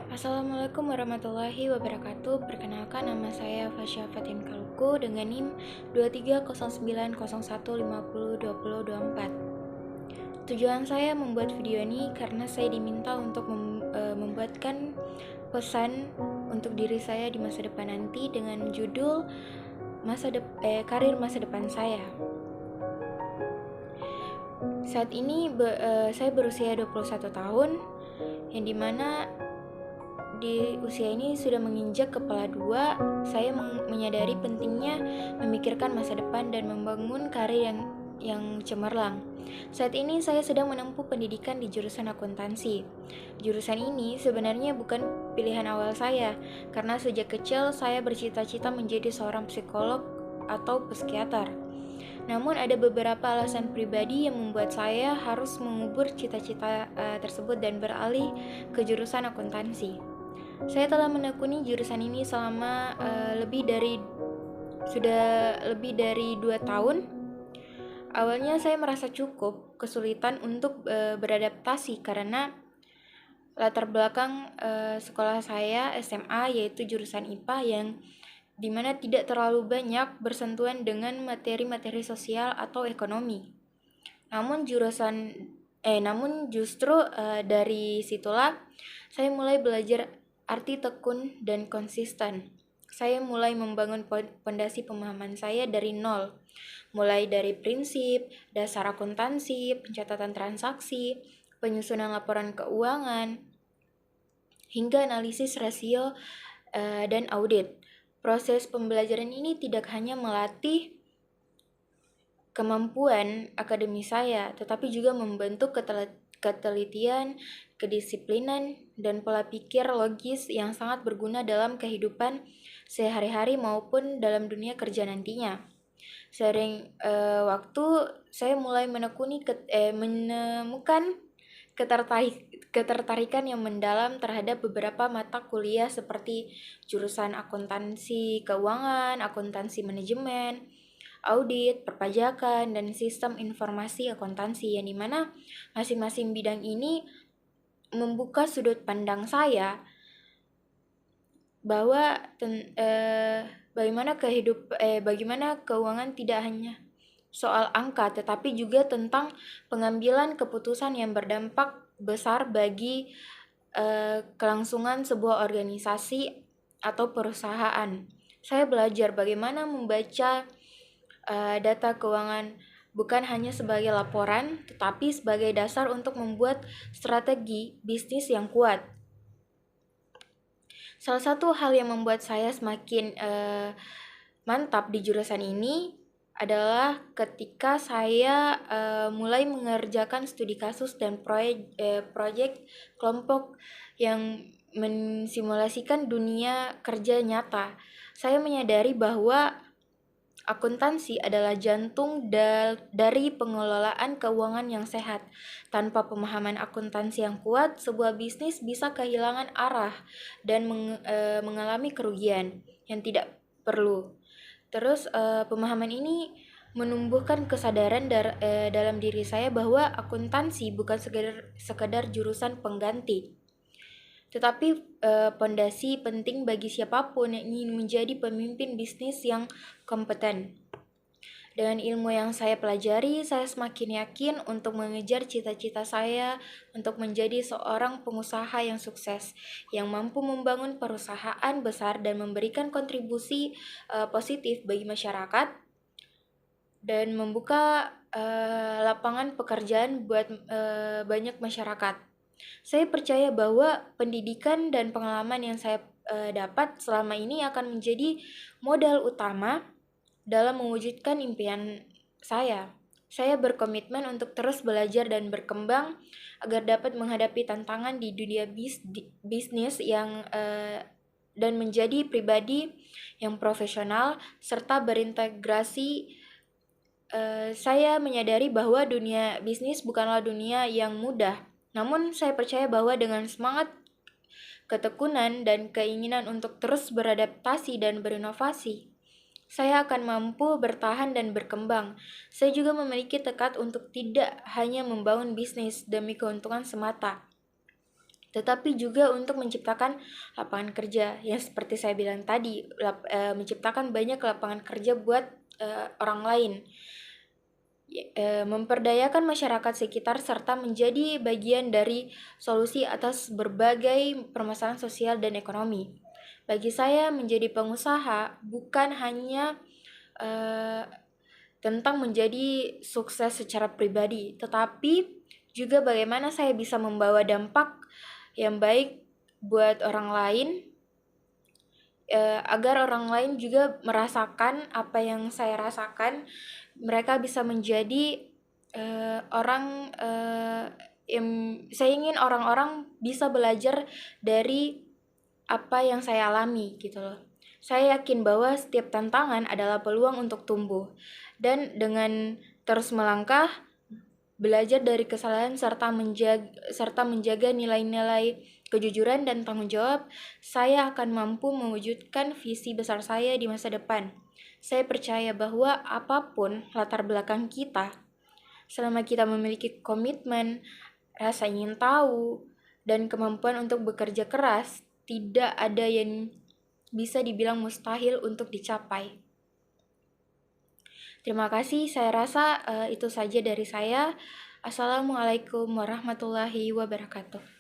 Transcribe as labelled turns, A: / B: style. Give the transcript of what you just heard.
A: Assalamualaikum warahmatullahi wabarakatuh. Perkenalkan, nama saya Fasya Fatin Kaluku dengan NIM 230901502024. Tujuan saya membuat video ini karena saya diminta untuk membuatkan pesan untuk diri saya di masa depan nanti dengan judul karir masa depan saya. Saat ini saya berusia 21 tahun, yang dimana di usia ini sudah menginjak kepala dua. Saya menyadari pentingnya memikirkan masa depan dan membangun karir yang cemerlang. Saat ini saya sedang menempuh pendidikan di jurusan akuntansi. Jurusan ini sebenarnya bukan pilihan awal saya, karena sejak kecil saya bercita-cita menjadi seorang psikolog atau psikiater. Namun ada beberapa alasan pribadi yang membuat saya harus mengubur cita-cita tersebut dan beralih ke jurusan akuntansi. Saya telah menekuni jurusan ini selama lebih dari 2 tahun. Awalnya saya merasa cukup kesulitan untuk beradaptasi karena latar belakang sekolah saya SMA yaitu jurusan IPA yang dimana tidak terlalu banyak bersentuhan dengan materi-materi sosial atau ekonomi. Namun justru dari situlah saya mulai belajar arti tekun dan konsisten. Saya mulai membangun pondasi pemahaman saya dari nol, mulai dari prinsip, dasar akuntansi, pencatatan transaksi, penyusunan laporan keuangan, hingga analisis rasio dan audit. Proses pembelajaran ini tidak hanya melatih kemampuan akademis saya, tetapi juga membentuk ketelitian, kedisiplinan, dan pola pikir logis yang sangat berguna dalam kehidupan sehari-hari maupun dalam dunia kerja nantinya. Sering waktu saya mulai menemukan ketertarikan yang mendalam terhadap beberapa mata kuliah seperti jurusan akuntansi keuangan, akuntansi manajemen, audit, perpajakan, dan sistem informasi akuntansi, yang dimana masing-masing bidang ini membuka sudut pandang saya bahwa bagaimana keuangan tidak hanya soal angka, tetapi juga tentang pengambilan keputusan yang berdampak besar bagi kelangsungan sebuah organisasi atau perusahaan. Saya belajar bagaimana membaca data keuangan bukan hanya sebagai laporan, tetapi sebagai dasar untuk membuat strategi bisnis yang kuat. Salah satu hal yang membuat saya semakin mantap di jurusan ini adalah ketika saya mulai mengerjakan studi kasus dan proyek kelompok yang mensimulasikan dunia kerja nyata. Saya menyadari bahwa akuntansi adalah jantung dari pengelolaan keuangan yang sehat. Tanpa pemahaman akuntansi yang kuat, sebuah bisnis bisa kehilangan arah dan mengalami kerugian yang tidak perlu. Terus pemahaman ini menumbuhkan kesadaran dalam diri saya bahwa akuntansi bukan sekedar jurusan pengganti, tetapi pondasi penting bagi siapapun yang ingin menjadi pemimpin bisnis yang kompeten. Dengan ilmu yang saya pelajari, saya semakin yakin untuk mengejar cita-cita saya untuk menjadi seorang pengusaha yang sukses, yang mampu membangun perusahaan besar dan memberikan kontribusi positif bagi masyarakat dan membuka lapangan pekerjaan buat banyak masyarakat. Saya percaya bahwa pendidikan dan pengalaman yang saya dapat selama ini akan menjadi modal utama dalam mewujudkan impian saya. Saya berkomitmen untuk terus belajar dan berkembang agar dapat menghadapi tantangan di dunia bisnis dan menjadi pribadi yang profesional serta berintegrasi. Saya menyadari bahwa dunia bisnis bukanlah dunia yang mudah. Namun saya percaya bahwa dengan semangat, ketekunan, dan keinginan untuk terus beradaptasi dan berinovasi, saya akan mampu bertahan dan berkembang. Saya juga memiliki tekad untuk tidak hanya membangun bisnis demi keuntungan semata, tetapi juga untuk menciptakan lapangan kerja yang seperti saya bilang tadi, menciptakan banyak lapangan kerja buat orang lain, memperdayakan masyarakat sekitar serta menjadi bagian dari solusi atas berbagai permasalahan sosial dan ekonomi. Bagi saya, menjadi pengusaha bukan hanya tentang menjadi sukses secara pribadi, tetapi juga bagaimana saya bisa membawa dampak yang baik buat orang lain, agar orang lain juga merasakan apa yang saya rasakan. Mereka bisa menjadi orang yang saya ingin orang-orang bisa belajar dari apa yang saya alami gitu loh. Saya yakin bahwa setiap tantangan adalah peluang untuk tumbuh, dan dengan terus melangkah, belajar dari kesalahan serta menjaga nilai-nilai kejujuran dan tanggung jawab, saya akan mampu mewujudkan visi besar saya di masa depan. Saya percaya bahwa apapun latar belakang kita, selama kita memiliki komitmen, rasa ingin tahu, dan kemampuan untuk bekerja keras, tidak ada yang bisa dibilang mustahil untuk dicapai. Terima kasih, saya rasa itu saja dari saya. Assalamualaikum warahmatullahi wabarakatuh.